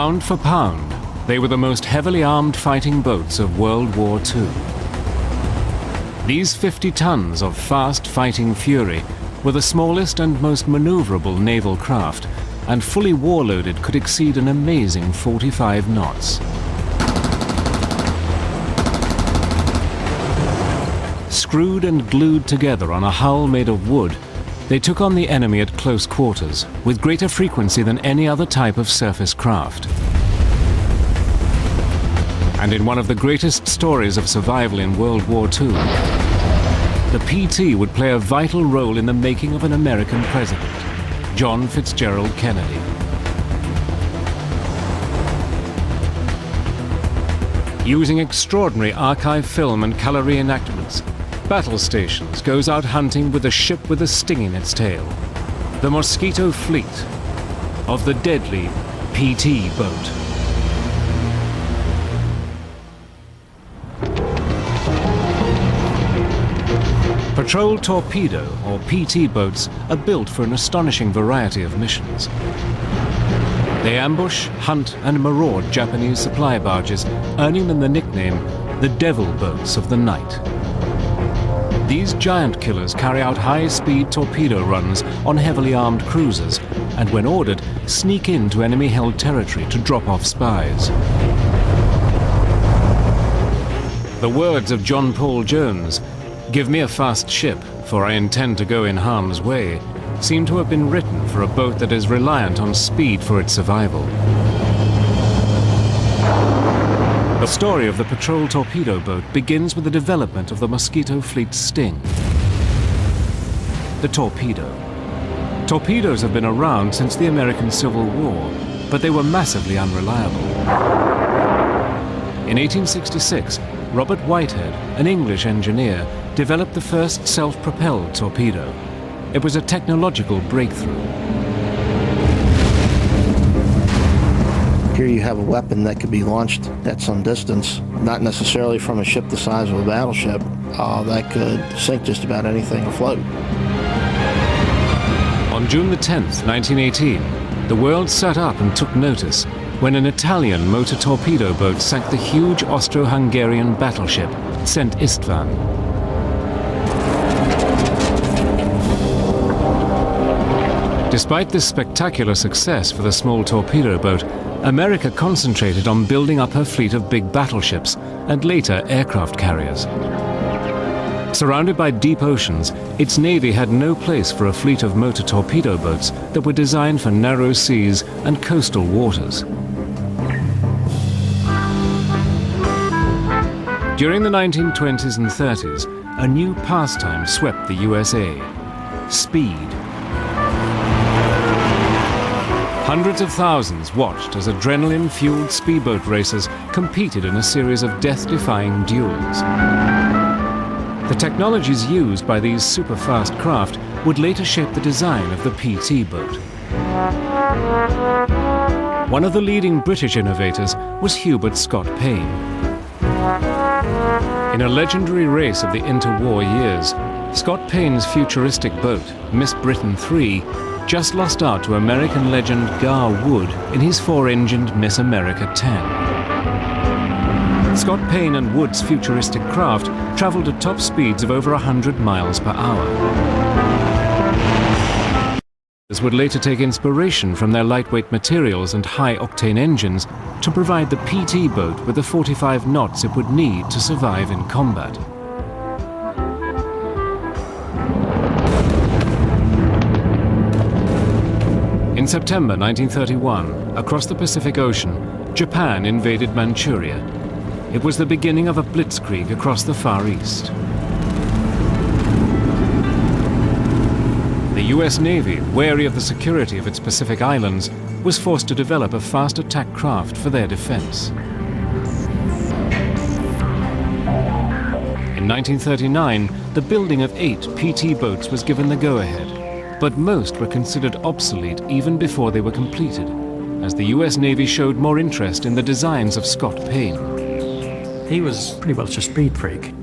Pound for pound, they were the most heavily armed fighting boats of World War II. These 50 tons of fast fighting fury were the smallest and most maneuverable naval craft, and fully war-loaded could exceed an amazing 45 knots. Screwed and glued together on a hull made of wood, they took on the enemy at close quarters with greater frequency than any other type of surface craft. And in one of the greatest stories of survival in World War II, the PT would play a vital role in the making of an American president, John Fitzgerald Kennedy. Using extraordinary archive film and color reenactments, Battle Stations goes out hunting with a ship with a sting in its tail, the Mosquito Fleet of the deadly PT boat. Patrol torpedo, or PT boats, are built for an astonishing variety of missions. They ambush, hunt, and maraud Japanese supply barges, earning them the nickname the Devil Boats of the Night. These giant killers carry out high-speed torpedo runs on heavily armed cruisers, and when ordered, sneak into enemy-held territory to drop off spies. The words of John Paul Jones, "Give me a fast ship, for I intend to go in harm's way," seem to have been written for a boat that is reliant on speed for its survival. The story of the patrol torpedo boat begins with the development of the Mosquito Fleet's sting. The torpedo. Torpedoes have been around since the American Civil War, but they were massively unreliable. In 1866, Robert Whitehead, an English engineer, developed the first self-propelled torpedo. It was a technological breakthrough. Here you have a weapon that could be launched at some distance, not necessarily from a ship the size of a battleship, that could sink just about anything afloat. On June the 10th, 1918, the world sat up and took notice when an Italian motor torpedo boat sank the huge Austro-Hungarian battleship Szent István. Despite this spectacular success for the small torpedo boat, America concentrated on building up her fleet of big battleships and later aircraft carriers. Surrounded by deep oceans, its navy had no place for a fleet of motor torpedo boats that were designed for narrow seas and coastal waters. During the 1920s and 30s, a new pastime swept the USA: speed. Hundreds of thousands watched as adrenaline-fueled speedboat racers competed in a series of death-defying duels. The technologies used by these super-fast craft would later shape the design of the PT boat. One of the leading British innovators was Hubert Scott Payne. In a legendary race of the interwar years, Scott Payne's futuristic boat, Miss Britain III, just lost out to American legend Gar Wood in his four-engined Miss America 10. Scott Payne and Wood's futuristic craft traveled at top speeds of over 100 miles per hour. This would later take inspiration from their lightweight materials and high-octane engines to provide the PT boat with the 45 knots it would need to survive in combat. In September 1931, across the Pacific Ocean, Japan invaded Manchuria. It was the beginning of a blitzkrieg across the Far East. The US Navy, wary of the security of its Pacific islands, was forced to develop a fast attack craft for their defense. In 1939, the building of 8 PT boats was given the go-ahead, but most were considered obsolete even before they were completed, as the US Navy showed more interest in the designs of Scott Payne. He was pretty much a speed freak.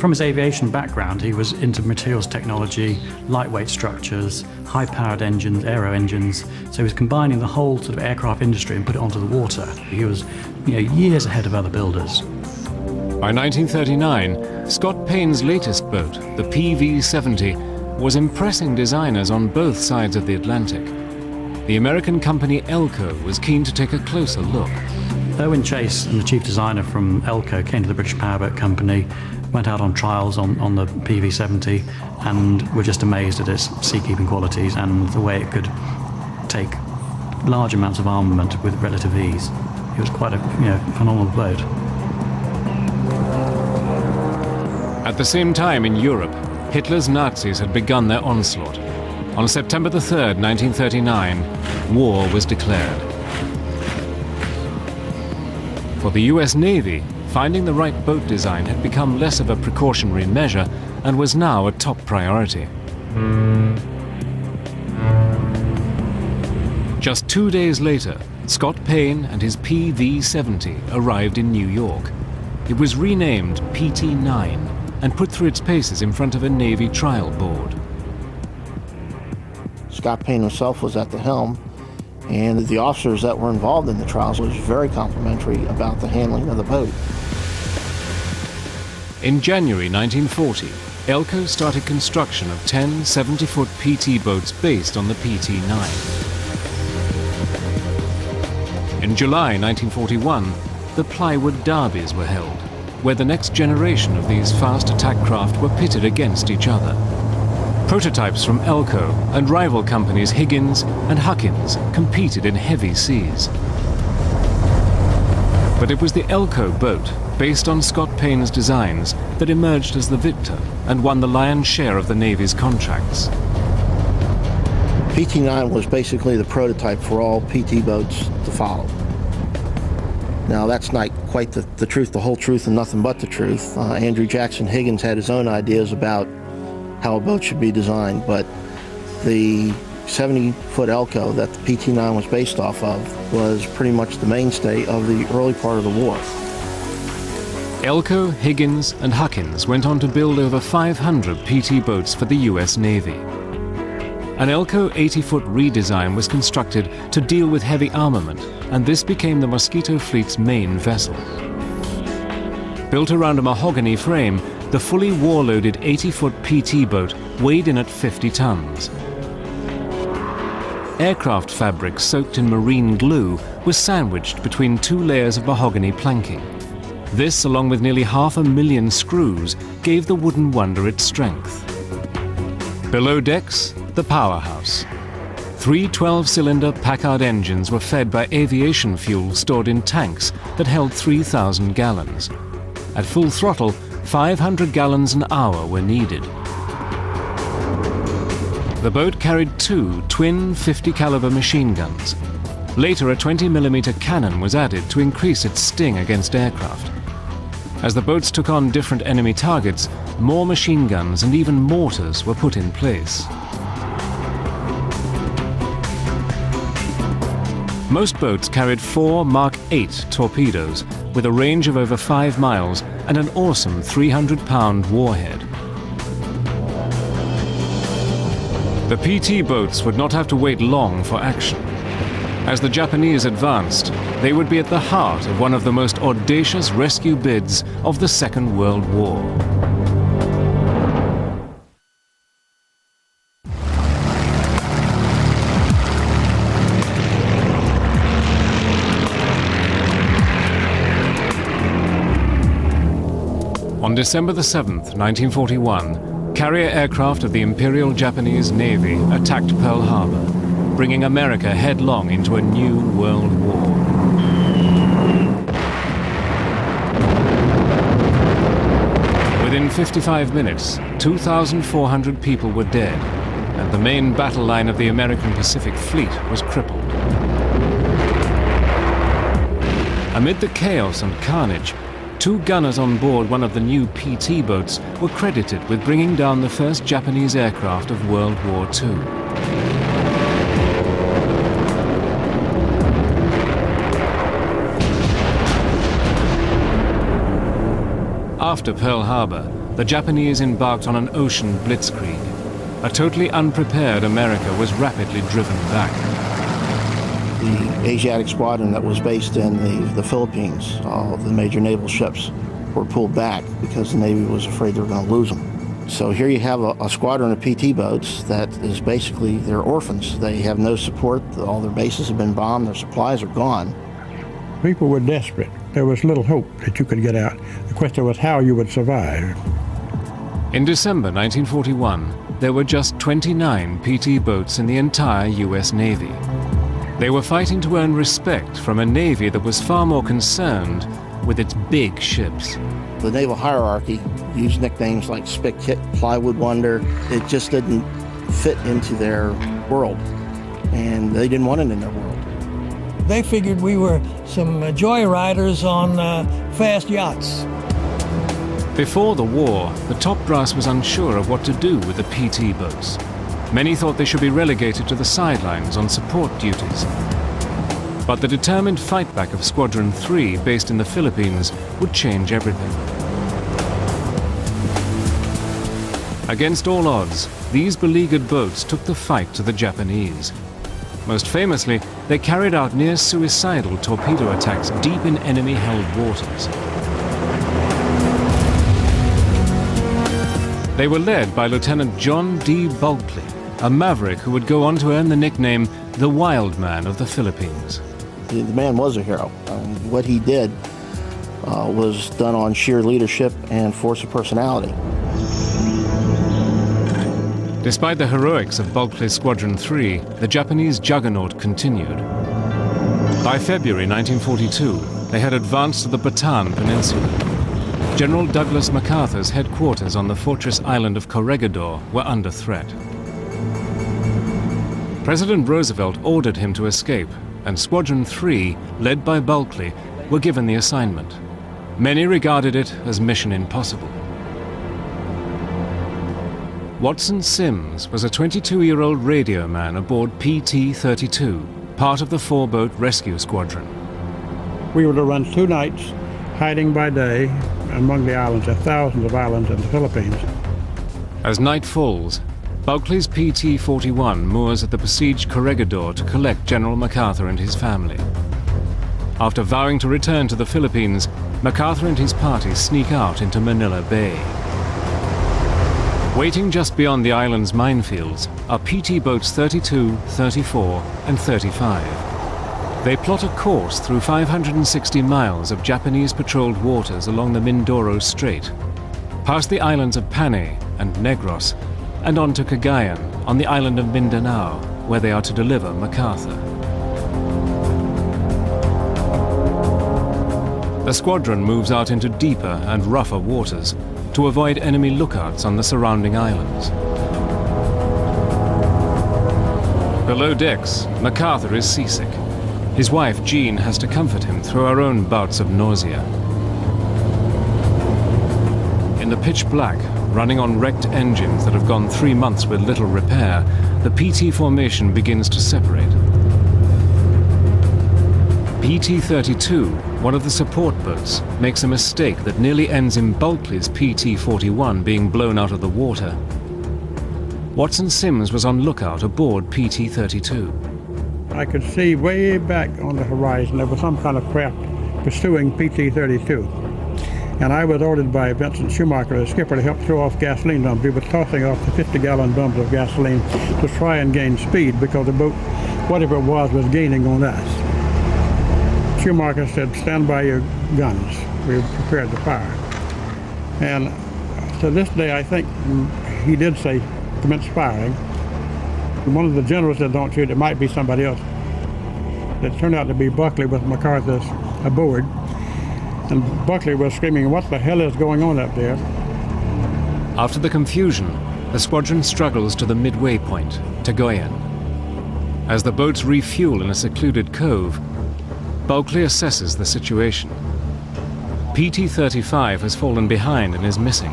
From his aviation background, he was into materials technology, lightweight structures, high-powered engines, aero engines. So he was combining the whole sort of aircraft industry and put it onto the water. He was, years ahead of other builders. By 1939, Scott Payne's latest boat, the PV-70, was impressing designers on both sides of the Atlantic. The American company Elco was keen to take a closer look. Owen Chase and the chief designer from Elco came to the British Powerboat Company, went out on trials on the PV-70 and were just amazed at its seakeeping qualities and the way it could take large amounts of armament with relative ease. It was quite a phenomenal boat. At the same time in Europe, Hitler's Nazis had begun their onslaught. On September the 3rd, 1939, war was declared. For the US Navy, finding the right boat design had become less of a precautionary measure and was now a top priority. Just 2 days later, Scott Payne and his PV-70 arrived in New York. It was renamed PT-9 and put through its paces in front of a Navy trial board. Scott Payne himself was at the helm, and the officers that were involved in the trials was very complimentary about the handling of the boat. In January 1940, Elco started construction of 10 70-foot PT boats based on the PT-9. In July 1941, the plywood derbies were held, where the next generation of these fast attack craft were pitted against each other. Prototypes from Elco and rival companies Higgins and Huckins competed in heavy seas. But it was the Elco boat, based on Scott Payne's designs, that emerged as the victor and won the lion's share of the Navy's contracts. PT-9 was basically the prototype for all PT boats to follow. Now that's not quite the truth, the whole truth, and nothing but the truth. Andrew Jackson Higgins had his own ideas about how a boat should be designed, but the 70-foot Elco that the PT-9 was based off of was pretty much the mainstay of the early part of the war. Elco, Higgins, and Huckins went on to build over 500 PT boats for the US Navy. An Elco 80-foot redesign was constructed to deal with heavy armament, and this became the Mosquito Fleet's main vessel. Built around a mahogany frame, the fully war-loaded 80-foot PT boat weighed in at 50 tons. Aircraft fabric soaked in marine glue was sandwiched between 2 layers of mahogany planking. This, along with nearly 500,000 screws, gave the wooden wonder its strength. Below decks, the powerhouse. 3 12-cylinder Packard engines were fed by aviation fuel stored in tanks that held 3,000 gallons. At full throttle, 500 gallons an hour were needed. The boat carried 2 twin 50-caliber machine guns. Later, a 20mm cannon was added to increase its sting against aircraft. As the boats took on different enemy targets, more machine guns and even mortars were put in place. Most boats carried 4 Mark 8 torpedoes with a range of over 5 miles and an awesome 300-pound warhead. The PT boats would not have to wait long for action. As the Japanese advanced, they would be at the heart of one of the most audacious rescue bids of the Second World War. On December the 7th, 1941, carrier aircraft of the Imperial Japanese Navy attacked Pearl Harbor, bringing America headlong into a new world war. Within 55 minutes, 2,400 people were dead, and the main battle line of the American Pacific Fleet was crippled. Amid the chaos and carnage, 2 gunners on board one of the new PT boats were credited with bringing down the first Japanese aircraft of World War II. After Pearl Harbor, the Japanese embarked on an ocean blitzkrieg. A totally unprepared America was rapidly driven back. The Asiatic squadron that was based in the Philippines, all of the major naval ships were pulled back because the Navy was afraid they were going to lose them. So here you have a squadron of PT boats that is basically, they're orphans. They have no support. All their bases have been bombed. Their supplies are gone. People were desperate. There was little hope that you could get out. The question was how you would survive. In December 1941, there were just 29 PT boats in the entire US Navy. They were fighting to earn respect from a Navy that was far more concerned with its big ships. The naval hierarchy used nicknames like Spick-Hit, Plywood Wonder. It just didn't fit into their world, and they didn't want it in their world. They figured we were some joyriders on fast yachts. Before the war, the top brass was unsure of what to do with the PT boats. Many thought they should be relegated to the sidelines on support duties. But the determined fightback of Squadron 3, based in the Philippines, would change everything. Against all odds, these beleaguered boats took the fight to the Japanese. Most famously, they carried out near-suicidal torpedo attacks deep in enemy-held waters. They were led by Lieutenant John D. Bulkley, a maverick who would go on to earn the nickname the Wild Man of the Philippines. The man was a hero. What he did was done on sheer leadership and force of personality. Despite the heroics of Bulkley's Squadron 3, the Japanese juggernaut continued. By February 1942, they had advanced to the Bataan Peninsula. General Douglas MacArthur's headquarters on the fortress island of Corregidor were under threat. President Roosevelt ordered him to escape, and Squadron 3, led by Bulkley, were given the assignment. Many regarded it as mission impossible. Watson Sims was a 22-year-old radio man aboard PT-32, part of the 4-boat rescue squadron. We were to run 2 nights, hiding by day among the islands. There are thousands of islands in the Philippines. As night falls, Bulkley's PT-41 moors at the besieged Corregidor to collect General MacArthur and his family. After vowing to return to the Philippines, MacArthur and his party sneak out into Manila Bay. Waiting just beyond the island's minefields are PT boats 32, 34, and 35. They plot a course through 560 miles of Japanese-patrolled waters along the Mindoro Strait, past the islands of Panay and Negros, and on to Cagayan on the island of Mindanao, where they are to deliver MacArthur. The squadron moves out into deeper and rougher waters to avoid enemy lookouts on the surrounding islands. Below decks, MacArthur is seasick. His wife, Jean, has to comfort him through her own bouts of nausea. In the pitch black, running on wrecked engines that have gone 3 months with little repair, the PT formation begins to separate. PT-32, one of the support boats, makes a mistake that nearly ends in Bulkley's PT-41 being blown out of the water. Watson Sims was on lookout aboard PT-32. I could see way back on the horizon there was some kind of craft pursuing PT-32. And I was ordered by Vincent Schumacher, the skipper, to help throw off gasoline dumps. We were tossing off the 50-gallon drums of gasoline to try and gain speed because the boat, whatever it was gaining on us. Schumacher said, "Stand by your guns." We were prepared to fire. And to this day, I think he did say, "Commence firing." One of the generals said, "Don't shoot, it might be somebody else." It turned out to be Bulkley with MacArthur aboard. And Bulkley was screaming, "What the hell is going on up there?" After the confusion, the squadron struggles to the midway point, Cagayan. As the boats refuel in a secluded cove, Bulkley assesses the situation. PT-35 has fallen behind and is missing,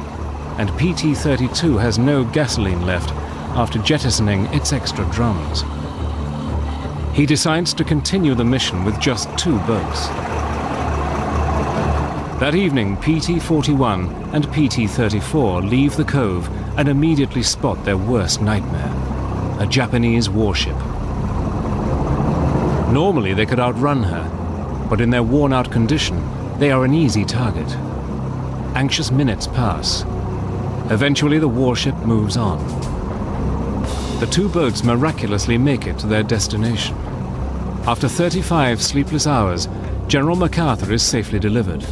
and PT-32 has no gasoline left after jettisoning its extra drums. He decides to continue the mission with just 2 boats. That evening, PT-41 and PT-34 leave the cove and immediately spot their worst nightmare, a Japanese warship. Normally they could outrun her, but in their worn-out condition, they are an easy target. Anxious minutes pass. Eventually the warship moves on. The two boats miraculously make it to their destination. After 35 sleepless hours, General MacArthur is safely delivered.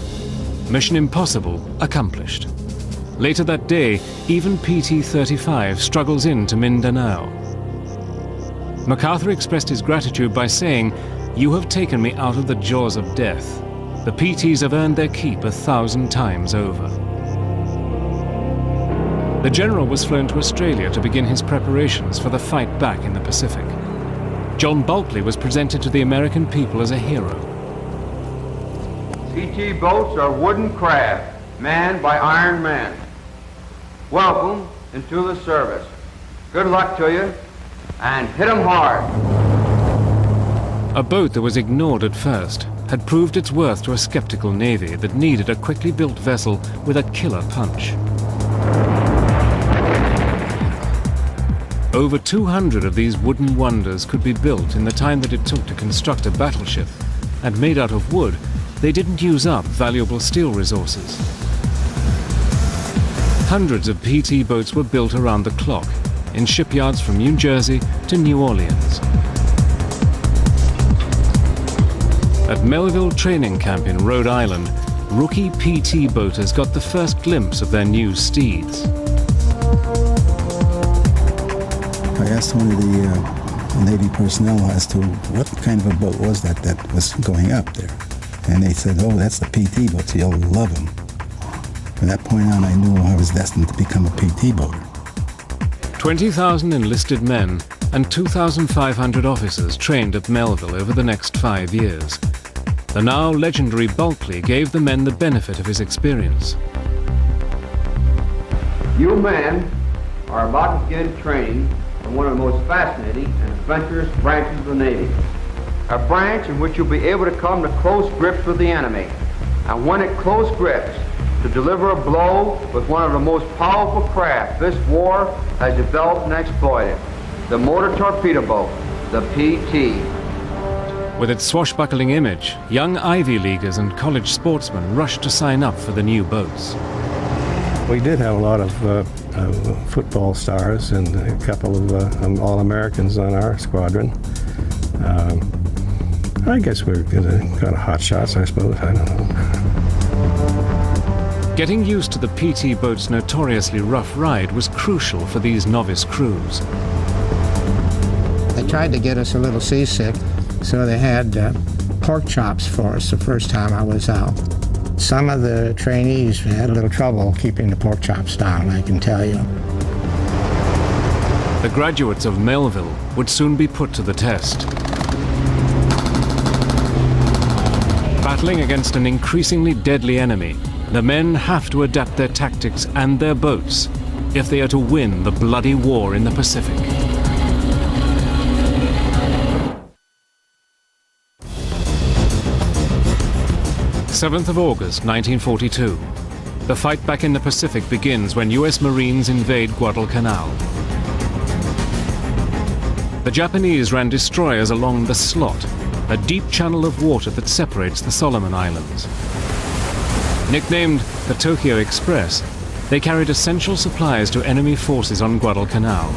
Mission impossible accomplished. Later that day, even PT-35 struggles into Mindanao. MacArthur expressed his gratitude by saying, "You have taken me out of the jaws of death. The PTs have earned their keep 1,000 times over." The general was flown to Australia to begin his preparations for the fight back in the Pacific. John Bulkley was presented to the American people as a hero. PT boats are wooden craft manned by iron men. Welcome into the service. Good luck to you, and hit 'em hard. A boat that was ignored at first had proved its worth to a skeptical navy that needed a quickly built vessel with a killer punch. Over 200 of these wooden wonders could be built in the time that it took to construct a battleship, and made out of wood, they didn't use up valuable steel resources. Hundreds of PT boats were built around the clock, in shipyards from New Jersey to New Orleans. At Melville Training Camp in Rhode Island, rookie PT boaters got the first glimpse of their new steeds. I asked one of the Navy personnel as to what kind of a boat was that was going up there. And they said, "Oh, that's the PT boats, you'll love them." From that point on, I knew I was destined to become a PT boater. 20,000 enlisted men and 2,500 officers trained at Melville over the next 5 years. The now legendary Bulkley gave the men the benefit of his experience. You men are about to begin training in one of the most fascinating and adventurous branches of the Navy. A branch in which you'll be able to come to close grips with the enemy. And when at close grips, to deliver a blow with one of the most powerful craft this war has developed and exploited, the Motor Torpedo Boat, the PT. With its swashbuckling image, young Ivy Leaguers and college sportsmen rushed to sign up for the new boats. We did have a lot of football stars and a couple of All-Americans on our squadron. I guess we were kind of hot shots, I suppose. I don't know. Getting used to the PT boat's notoriously rough ride was crucial for these novice crews. They tried to get us a little seasick, so they had pork chops for us the first time I was out. Some of the trainees had a little trouble keeping the pork chops down, I can tell you. The graduates of Melville would soon be put to the test. Battling against an increasingly deadly enemy, the men have to adapt their tactics and their boats if they are to win the bloody war in the Pacific. "7th of August, 1942. The fight back in the Pacific begins when US Marines invade Guadalcanal. The Japanese ran destroyers along the Slot, a deep channel of water that separates the Solomon Islands. Nicknamed the Tokyo Express, they carried essential supplies to enemy forces on Guadalcanal.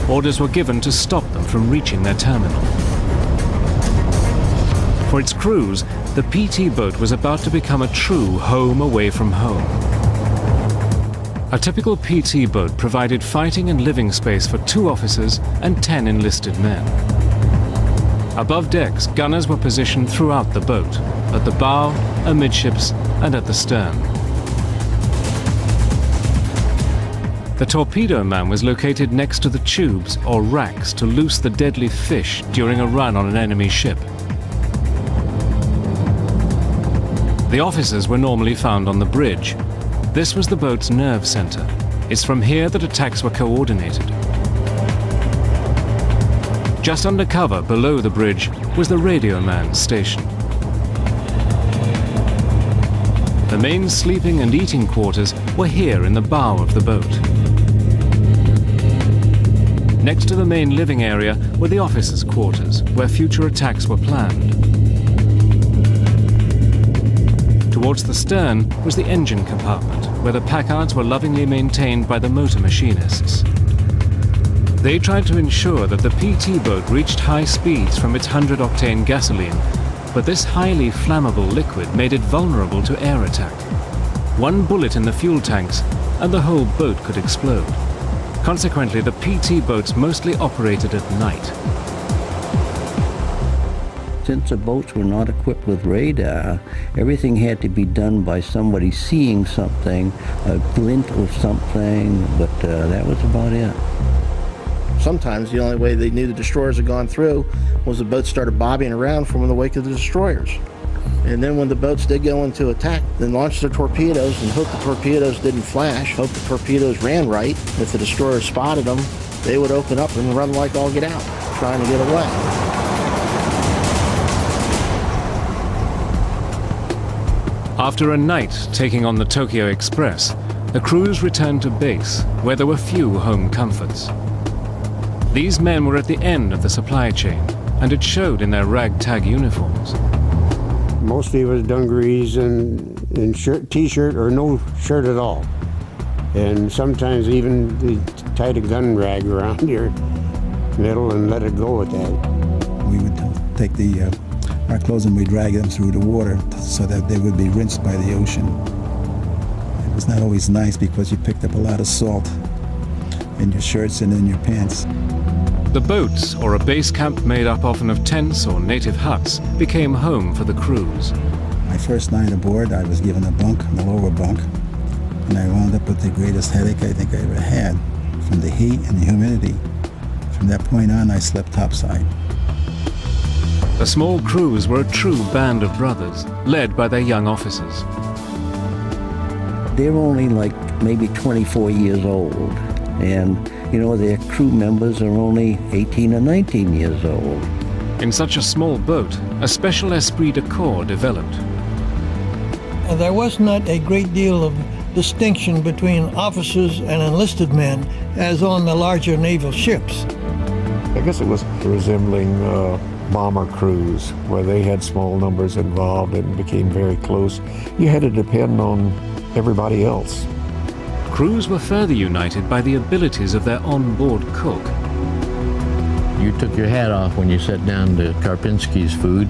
Orders were given to stop them from reaching their terminal. For its crews, the PT boat was about to become a true home away from home. A typical PT boat provided fighting and living space for 2 officers and 10 enlisted men. Above decks, gunners were positioned throughout the boat, at the bow, amidships, and at the stern. The torpedo man was located next to the tubes or racks to loose the deadly fish during a run on an enemy ship. The officers were normally found on the bridge. This was the boat's nerve center. It's from here that attacks were coordinated. Just under cover, below the bridge, was the radio man stationed. The main sleeping and eating quarters were here in the bow of the boat. Next to the main living area were the officers' quarters, where future attacks were planned. Towards the stern was the engine compartment, where the packards were lovingly maintained by the motor machinists. They tried to ensure that the PT boat reached high speeds from its 100-octane gasoline, but this highly flammable liquid made it vulnerable to air attack. One bullet in the fuel tanks and the whole boat could explode. Consequently, the PT boats mostly operated at night. Since the boats were not equipped with radar, everything had to be done by somebody seeing something, a glint of something, but that was about it. Sometimes the only way they knew the destroyers had gone through was the boats started bobbing around from the wake of the destroyers. And then when the boats did go into attack, then launch their torpedoes and hope the torpedoes didn't flash, hope the torpedoes ran right. If the destroyers spotted them, they would open up and run like all get out, trying to get away. After a night taking on the Tokyo Express, the crews returned to base, where there were few home comforts. These men were at the end of the supply chain, and it showed in their ragtag uniforms. Mostly it was dungarees and shirt, t-shirt, or no shirt at all. And sometimes even they tied a gun rag around your middle and let it go with that. We would take our clothes and we'd drag them through the water so that they would be rinsed by the ocean. It was not always nice because you picked up a lot of salt in your shirts and in your pants. The boats, or a base camp made up often of tents or native huts, became home for the crews. My first night aboard, I was given a bunk, the lower bunk, and I wound up with the greatest headache I think I ever had from the heat and the humidity. From that point on, I slept topside. The small crews were a true band of brothers, led by their young officers. They're only like maybe 24 years old, and you know, their crew members are only 18 or 19 years old. In such a small boat, a special esprit de corps developed. There was not a great deal of distinction between officers and enlisted men as on the larger naval ships. I guess it was resembling bomber crews, where they had small numbers involved and became very close. You had to depend on everybody else. Crews were further united by the abilities of their on-board cook. You took your hat off when you sat down to Karpinski's food.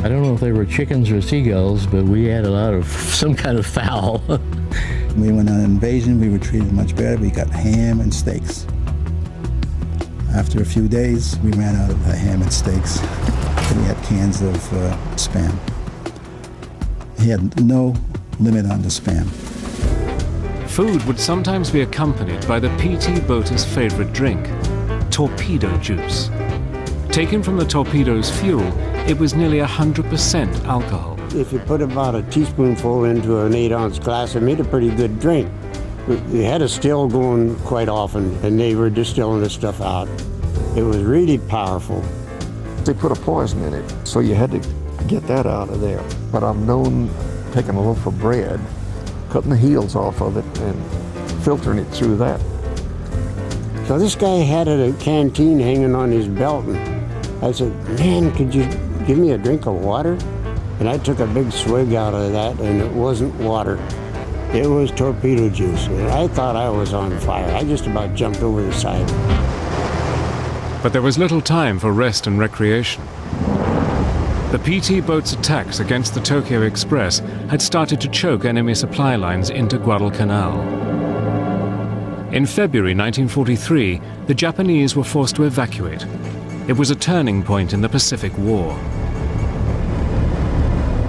I don't know if they were chickens or seagulls, but we had a lot of some kind of fowl. When we went on an invasion, we were treated much better. We got ham and steaks. After a few days, we ran out of the ham and steaks. We had cans of Spam. He had no limit on the Spam. Food would sometimes be accompanied by the PT boater's favorite drink, torpedo juice. Taken from the torpedo's fuel, it was nearly 100% alcohol. If you put about a teaspoonful into an 8-ounce glass, it made a pretty good drink. We had a still going quite often, and they were distilling the stuff out. It was really powerful. They put a poison in it, so you had to get that out of there. But I've known taking a loaf of bread, cutting the heels off of it, and filtering it through that. So this guy had a canteen hanging on his belt, and I said, "Man, could you give me a drink of water?" And I took a big swig out of that, and it wasn't water. It was torpedo juice, and I thought I was on fire. I just about jumped over the side. But there was little time for rest and recreation. The PT boat's attacks against the Tokyo Express had started to choke enemy supply lines into Guadalcanal. In February 1943, the Japanese were forced to evacuate. It was a turning point in the Pacific War.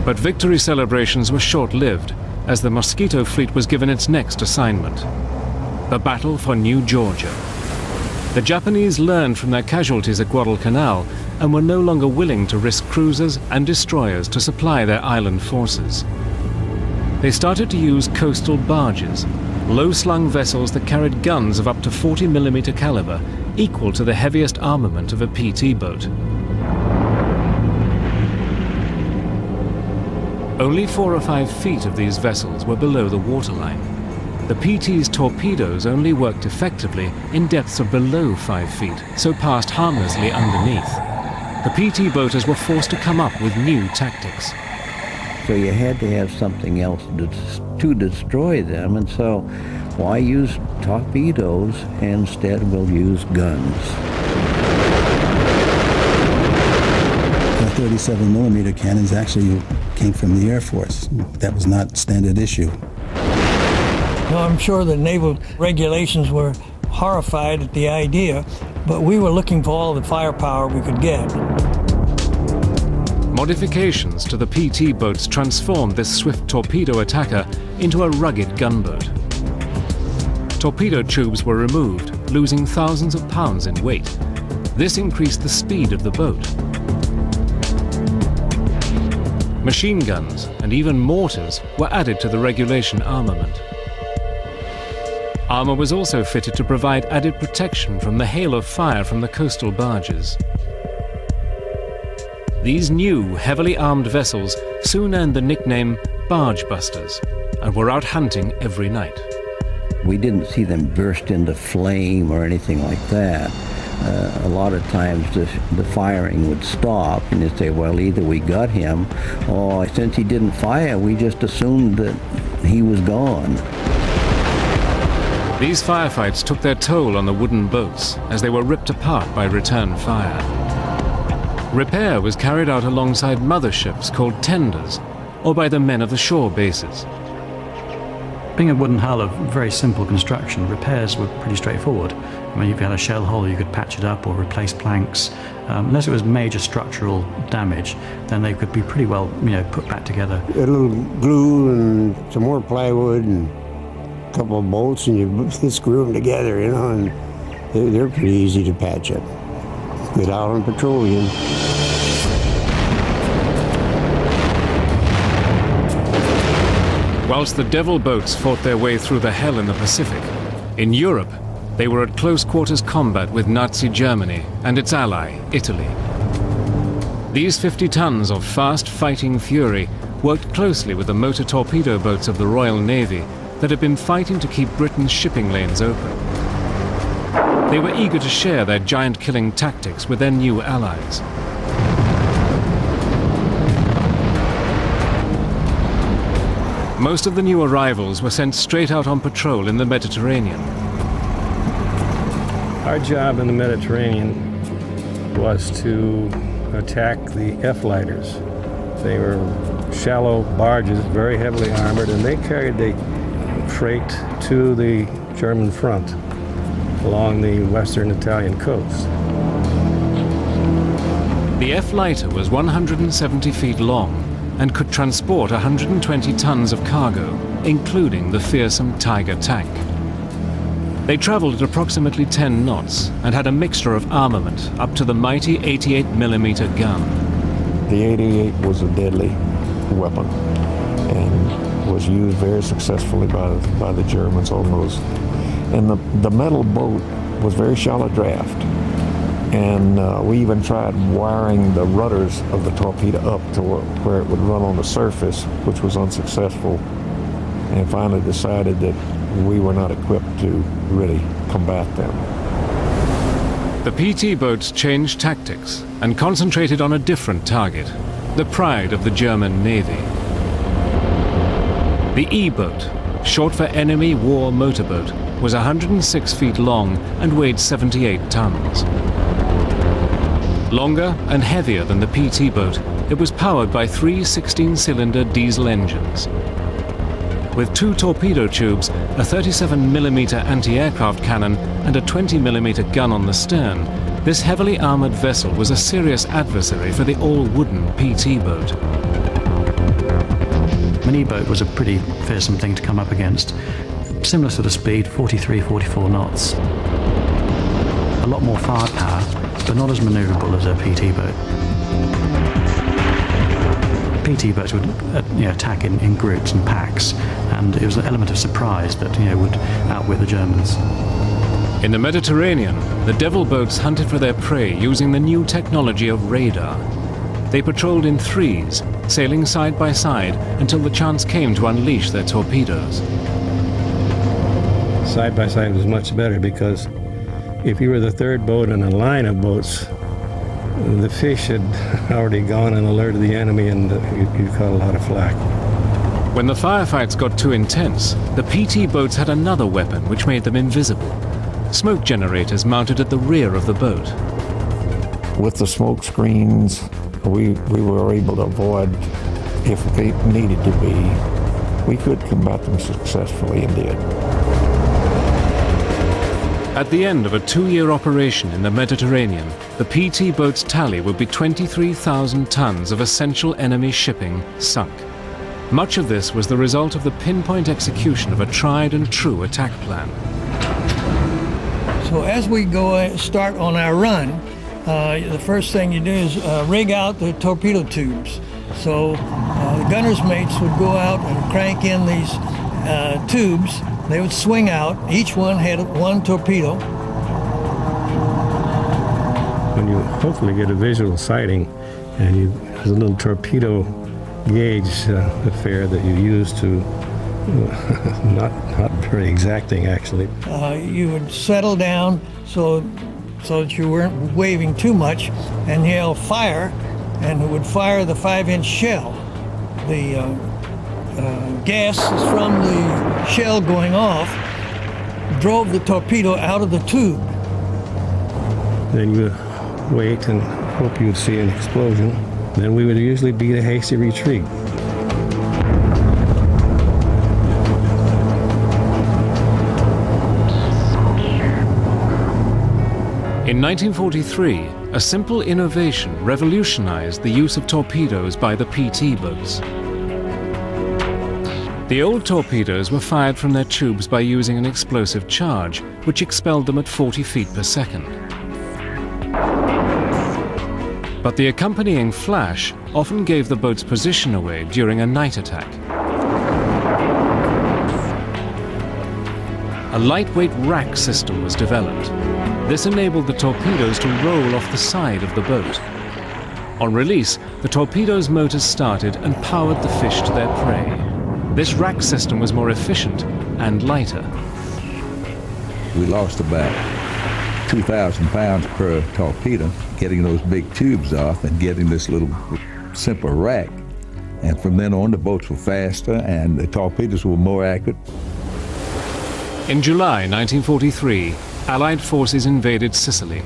But victory celebrations were short-lived, as the Mosquito fleet was given its next assignment, the battle for New Georgia. The Japanese learned from their casualties at Guadalcanal and were no longer willing to risk cruisers and destroyers to supply their island forces. They started to use coastal barges, low-slung vessels that carried guns of up to 40mm caliber, equal to the heaviest armament of a PT boat. Only 4 or 5 feet of these vessels were below the waterline. The PT's torpedoes only worked effectively in depths of below 5 feet, so passed harmlessly underneath. The PT boaters were forced to come up with new tactics. So you had to have something else to destroy them, and so why use torpedoes? Instead, we'll use guns. The 37 millimeter cannons actually came from the Air Force. That was not standard issue. Now, I'm sure the naval regulations were horrified at the idea, but we were looking for all the firepower we could get. Modifications to the PT boats transformed this swift torpedo attacker into a rugged gunboat. Torpedo tubes were removed, losing thousands of pounds in weight. This increased the speed of the boat. Machine guns and even mortars were added to the regulation armament. Armor was also fitted to provide added protection from the hail of fire from the coastal barges. These new, heavily armed vessels soon earned the nickname barge busters and were out hunting every night. We didn't see them burst into flame or anything like that. A lot of times the firing would stop, and they'd say, well, either we got him, or since he didn't fire, we just assumed that he was gone. These firefights took their toll on the wooden boats as they were ripped apart by return fire. Repair was carried out alongside motherships called tenders, or by the men of the shore bases. Being a wooden hull of very simple construction, repairs were pretty straightforward. I mean, if you had a shell hole, you could patch it up or replace planks. Unless it was major structural damage, then they could be pretty well, put back together. A little glue and some more plywood and a couple of bolts, and you screw them together, and they're pretty easy to patch up. Get out on patrol again. Whilst the Devil boats fought their way through the hell in the Pacific, in Europe, they were at close quarters combat with Nazi Germany and its ally, Italy. These 50 tons of fast fighting fury worked closely with the motor torpedo boats of the Royal Navy that had been fighting to keep Britain's shipping lanes open. They were eager to share their giant-killing tactics with their new allies. Most of the new arrivals were sent straight out on patrol in the Mediterranean. Our job in the Mediterranean was to attack the F-lighters. They were shallow barges, very heavily armored, and they carried the freight to the German front along the western Italian coast. The F-lighter was 170 feet long and could transport 120 tons of cargo, including the fearsome Tiger tank. They traveled at approximately 10 knots and had a mixture of armament up to the mighty 88mm gun. The 88 was a deadly weapon and was used very successfully by the Germans on those. And the metal boat was very shallow draft. And we even tried wiring the rudders of the torpedo up to where it would run on the surface, which was unsuccessful, and finally decided that we were not equipped to really combat them. The PT boats changed tactics and concentrated on a different target, the pride of the German Navy. The E-boat, short for Enemy War Motorboat, was 106 feet long and weighed 78 tons. Longer and heavier than the PT boat, it was powered by 3 16-cylinder diesel engines. With 2 torpedo tubes, a 37mm anti-aircraft cannon, and a 20mm gun on the stern, this heavily armored vessel was a serious adversary for the all-wooden PT boat. An E-boat was a pretty fearsome thing to come up against. Similar sort of speed, 43, 44 knots. A lot more firepower, but not as maneuverable as a PT boat. PT boats would attack in groups and packs, and it was an element of surprise that would outwit the Germans. In the Mediterranean, the Devil boats hunted for their prey using the new technology of radar. They patrolled in threes, sailing side by side until the chance came to unleash their torpedoes. Side by side was much better because if you were the third boat in a line of boats, the fish had already gone and alerted the enemy, and you caught a lot of flack. When the firefights got too intense, the PT boats had another weapon which made them invisible. Smoke generators mounted at the rear of the boat. With the smoke screens, we were able to avoid, if they needed to be, we could combat them successfully and did. At the end of a 2-year operation in the Mediterranean, the PT boat's tally would be 23,000 tons of essential enemy shipping sunk. Much of this was the result of the pinpoint execution of a tried and true attack plan. So as we start on our run, the first thing you do is rig out the torpedo tubes. So the gunner's mates would go out and crank in these tubes. They would swing out. Each one had one torpedo. When you hopefully get a visual sighting, and there's a little torpedo gauge affair that you use to, not very exacting actually. You would settle down so that you weren't waving too much, and yell fire, and it would fire the 5-inch shell. The gases from the shell going off drove the torpedo out of the tube. Then you wait and hope you would see an explosion. Then we would usually beat a hasty retreat. In 1943, a simple innovation revolutionized the use of torpedoes by the PT boats. The old torpedoes were fired from their tubes by using an explosive charge, which expelled them at 40 feet per second. But the accompanying flash often gave the boat's position away during a night attack. A lightweight rack system was developed. This enabled the torpedoes to roll off the side of the boat. On release, the torpedo's motors started and powered the fish to their prey. This rack system was more efficient and lighter. We lost about 2,000 pounds per torpedo getting those big tubes off and getting this little simple rack. And from then on, the boats were faster and the torpedoes were more accurate. In July 1943, Allied forces invaded Sicily.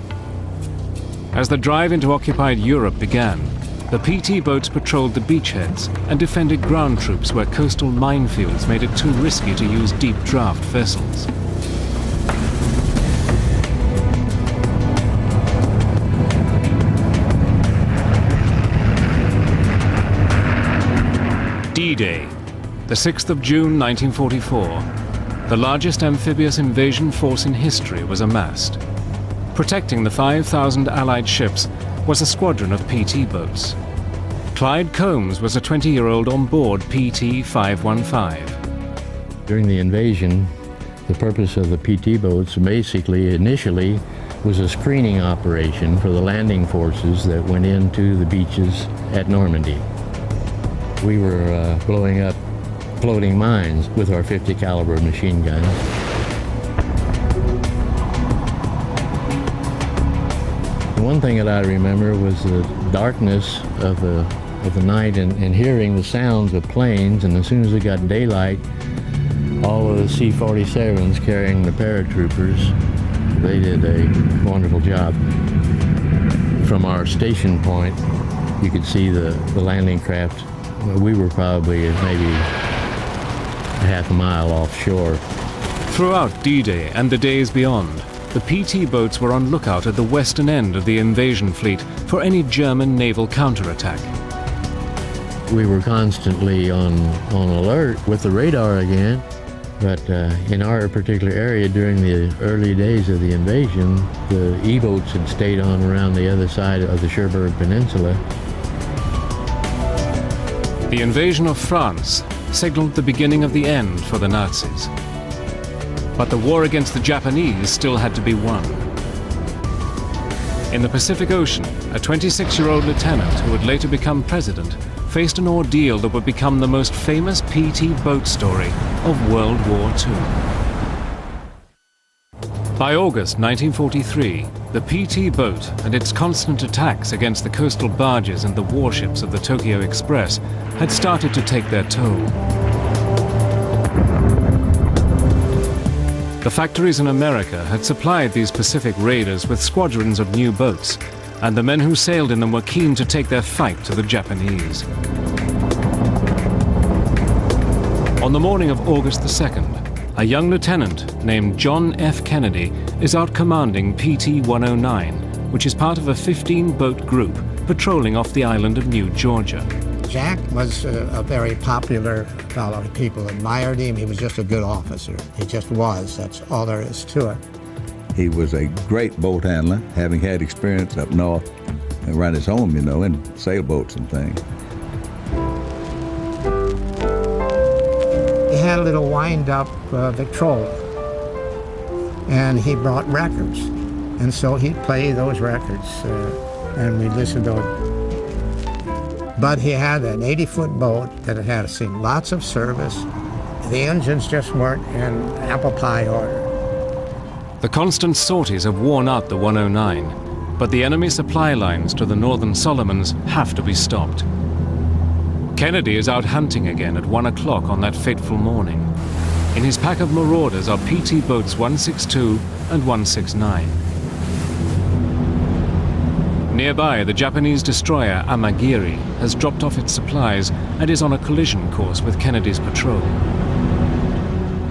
As the drive into occupied Europe began, the PT boats patrolled the beachheads and defended ground troops where coastal minefields made it too risky to use deep draft vessels. D-Day, the 6th of June 1944. The largest amphibious invasion force in history was amassed. Protecting the 5,000 Allied ships was a squadron of PT boats. Clyde Combs was a 20-year-old on board PT 515. During the invasion, the purpose of the PT boats basically initially was a screening operation for the landing forces that went into the beaches at Normandy. We were blowing up floating mines with our 50 caliber machine guns. One thing that I remember was the darkness of the night and hearing the sounds of planes, and as soon as it got daylight, all of the C-47s carrying the paratroopers, they did a wonderful job. From our station point, you could see the landing craft. We were probably maybe half a mile offshore. Throughout D-Day and the days beyond, the PT boats were on lookout at the western end of the invasion fleet for any German naval counterattack. We were constantly on alert with the radar again, but in our particular area during the early days of the invasion, the E-boats had stayed on around the other side of the Cherbourg Peninsula. The invasion of France signaled the beginning of the end for the Nazis. But the war against the Japanese still had to be won. In the Pacific Ocean, a 26-year-old lieutenant who would later become president faced an ordeal that would become the most famous PT boat story of World War II. By August 1943, the PT boat and its constant attacks against the coastal barges and the warships of the Tokyo Express had started to take their toll. The factories in America had supplied these Pacific raiders with squadrons of new boats, and the men who sailed in them were keen to take their fight to the Japanese. On the morning of August the 2nd, a young lieutenant named John F. Kennedy is out commanding PT-109, which is part of a 15-boat group patrolling off the island of New Georgia. Jack was a very popular fellow. People admired him. He was just a good officer. He just was. That's all there is to it. He was a great boat handler, having had experience up north around his home, you know, in sailboats and things. He had a little wind-up Victrola, and he brought records. And so he'd play those records, and we'd listen to it. But he had an 80-foot boat that had seen lots of service. The engines just weren't in apple pie order. The constant sorties have worn out the 109, but the enemy supply lines to the Northern Solomons have to be stopped. Kennedy is out hunting again at 1 o'clock on that fateful morning. In his pack of marauders are PT boats 162 and 169. Nearby, the Japanese destroyer Amagiri has dropped off its supplies and is on a collision course with Kennedy's patrol.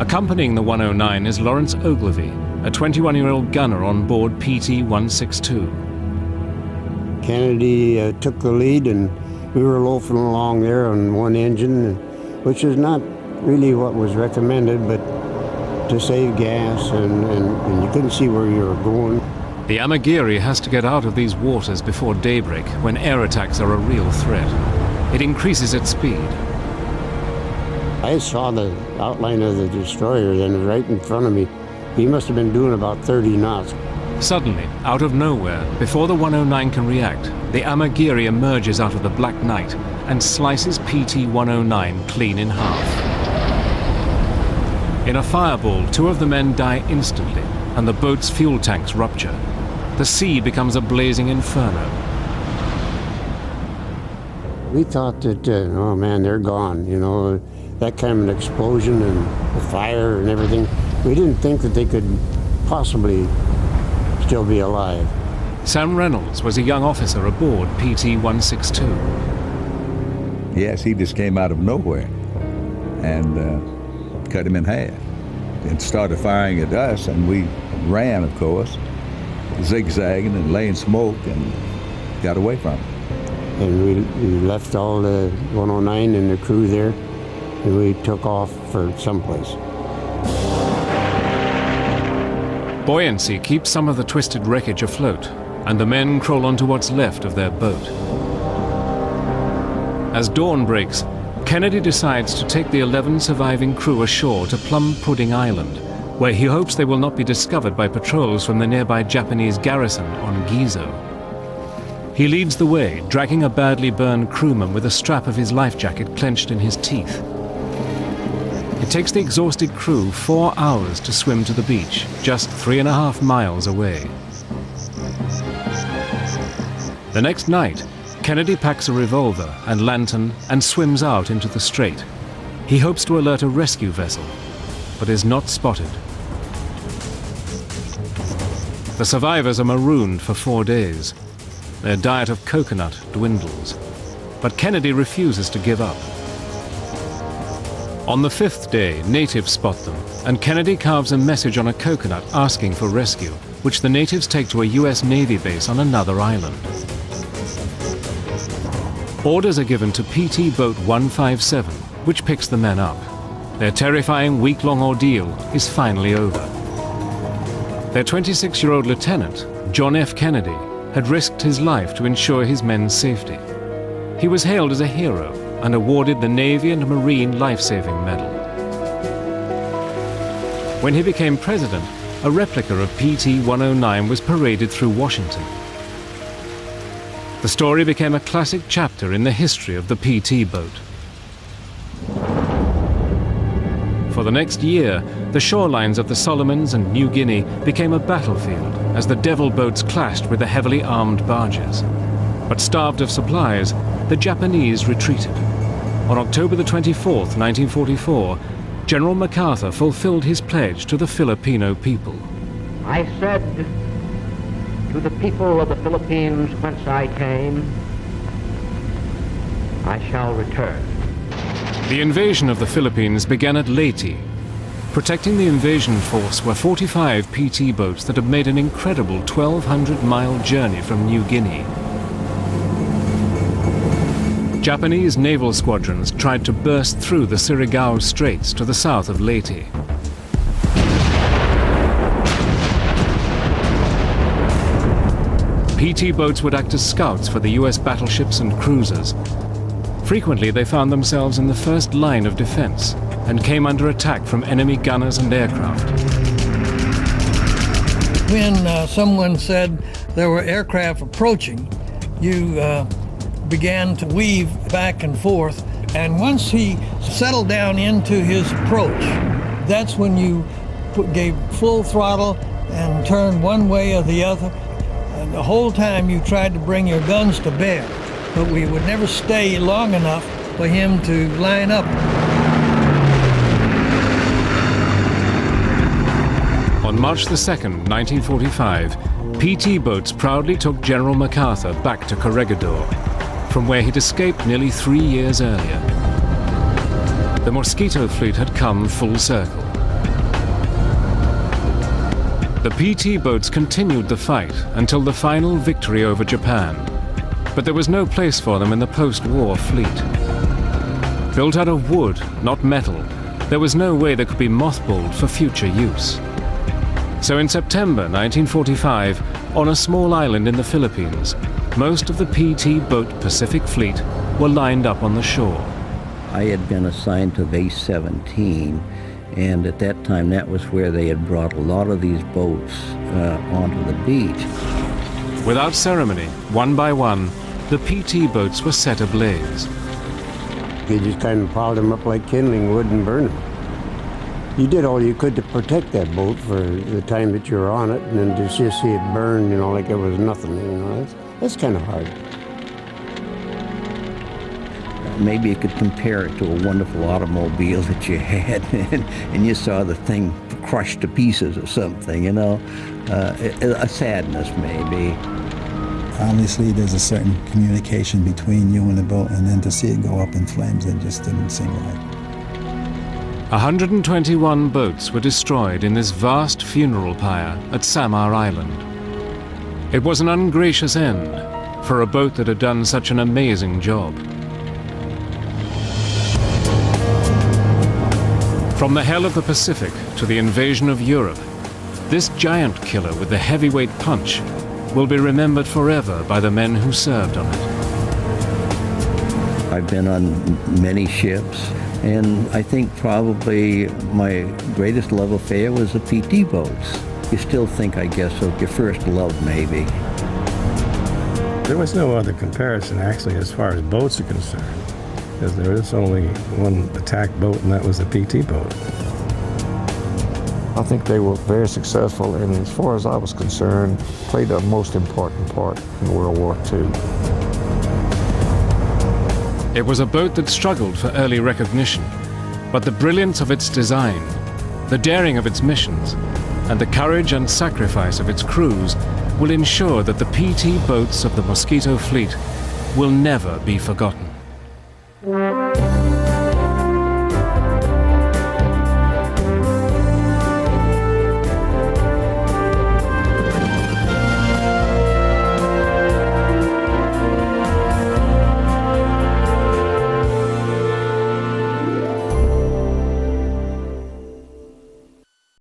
Accompanying the 109 is Lawrence Ogilvy, a 21-year-old gunner on board PT-162. Kennedy took the lead, and we were loafing along there on one engine, which is not really what was recommended, but to save gas, and you couldn't see where you were going. The Amagiri has to get out of these waters before daybreak, when air attacks are a real threat. It increases its speed. I saw the outline of the destroyer then right in front of me. He must have been doing about 30 knots. Suddenly, out of nowhere, before the 109 can react, the Amagiri emerges out of the black night and slices PT-109 clean in half. In a fireball, 2 of the men die instantly, and the boat's fuel tanks rupture. The sea becomes a blazing inferno. We thought that, oh man, they're gone, you know, that kind of an explosion and the fire and everything. We didn't think that they could possibly still be alive. Sam Reynolds was a young officer aboard PT-162. Yes, he just came out of nowhere and cut him in half and started firing at us, and we ran, of course, zigzagging and laying smoke, and got away from him. And we left all the 109 and the crew there, and we took off for someplace. Buoyancy keeps some of the twisted wreckage afloat, and the men crawl onto what's left of their boat. As dawn breaks, Kennedy decides to take the 11 surviving crew ashore to Plum Pudding Island, where he hopes they will not be discovered by patrols from the nearby Japanese garrison on Gizo. He leads the way, dragging a badly burned crewman with a strap of his life jacket clenched in his teeth. It takes the exhausted crew 4 hours to swim to the beach, just 3.5 miles away. The next night, Kennedy packs a revolver and lantern and swims out into the strait. He hopes to alert a rescue vessel, but is not spotted. The survivors are marooned for 4 days. Their diet of coconut dwindles, but Kennedy refuses to give up. On the 5th day, natives spot them, and Kennedy carves a message on a coconut asking for rescue, which the natives take to a US Navy base on another island. Orders are given to PT Boat 157, which picks the men up. Their terrifying week-long ordeal is finally over. Their 26-year-old lieutenant, John F. Kennedy, had risked his life to ensure his men's safety. He was hailed as a hero and awarded the Navy and Marine Life-Saving Medal. When he became president, a replica of PT-109 was paraded through Washington. The story became a classic chapter in the history of the PT boat. For the next year, the shorelines of the Solomons and New Guinea became a battlefield as the devil boats clashed with the heavily armed barges. But starved of supplies, the Japanese retreated. On October the 24th, 1944, General MacArthur fulfilled his pledge to the Filipino people. I said to the people of the Philippines whence I came, I shall return. The invasion of the Philippines began at Leyte. Protecting the invasion force were 45 PT boats that had made an incredible 1,200-mile journey from New Guinea. Japanese naval squadrons tried to burst through the Surigao Straits to the south of Leyte. PT boats would act as scouts for the US battleships and cruisers. Frequently, they found themselves in the first line of defense and came under attack from enemy gunners and aircraft. When someone said there were aircraft approaching, you began to weave back and forth, and once he settled down into his approach, that's when you gave full throttle and turned one way or the other. And the whole time you tried to bring your guns to bear, but we would never stay long enough for him to line up. On March the 2nd, 1945, PT boats proudly took General MacArthur back to Corregidor, from where he'd escaped nearly 3 years earlier. The Mosquito fleet had come full circle. The PT boats continued the fight until the final victory over Japan, but there was no place for them in the post-war fleet. Built out of wood, not metal, there was no way they could be mothballed for future use. So in September 1945, on a small island in the Philippines, most of the PT boat Pacific Fleet were lined up on the shore. I had been assigned to Base 17, and at that time that was where they had brought a lot of these boats onto the beach. Without ceremony, one by one, the PT boats were set ablaze. You just kind of piled them up like kindling wood and burned them. You did all you could to protect that boat for the time that you were on it, and then to just see it burn, you know, like it was nothing, you know, that's kind of hard. Maybe you could compare it to a wonderful automobile that you had, and you saw the thing crushed to pieces or something, you know, a sadness maybe. Obviously, there's a certain communication between you and the boat, and then to see it go up in flames, it just didn't seem right. 121 boats were destroyed in this vast funeral pyre at Samar Island. It was an ungracious end for a boat that had done such an amazing job. From the hell of the Pacific to the invasion of Europe, this giant killer with the heavyweight punch will be remembered forever by the men who served on it. I've been on many ships, and I think probably my greatest love affair was the PT boats. You still think, I guess, of your first love, maybe. There was no other comparison, actually, as far as boats are concerned, because there is only one attack boat, and that was the PT boat. I think they were very successful, and as far as I was concerned, played a most important part in World War II. It was a boat that struggled for early recognition, but the brilliance of its design, the daring of its missions, and the courage and sacrifice of its crews will ensure that the PT boats of the Mosquito Fleet will never be forgotten.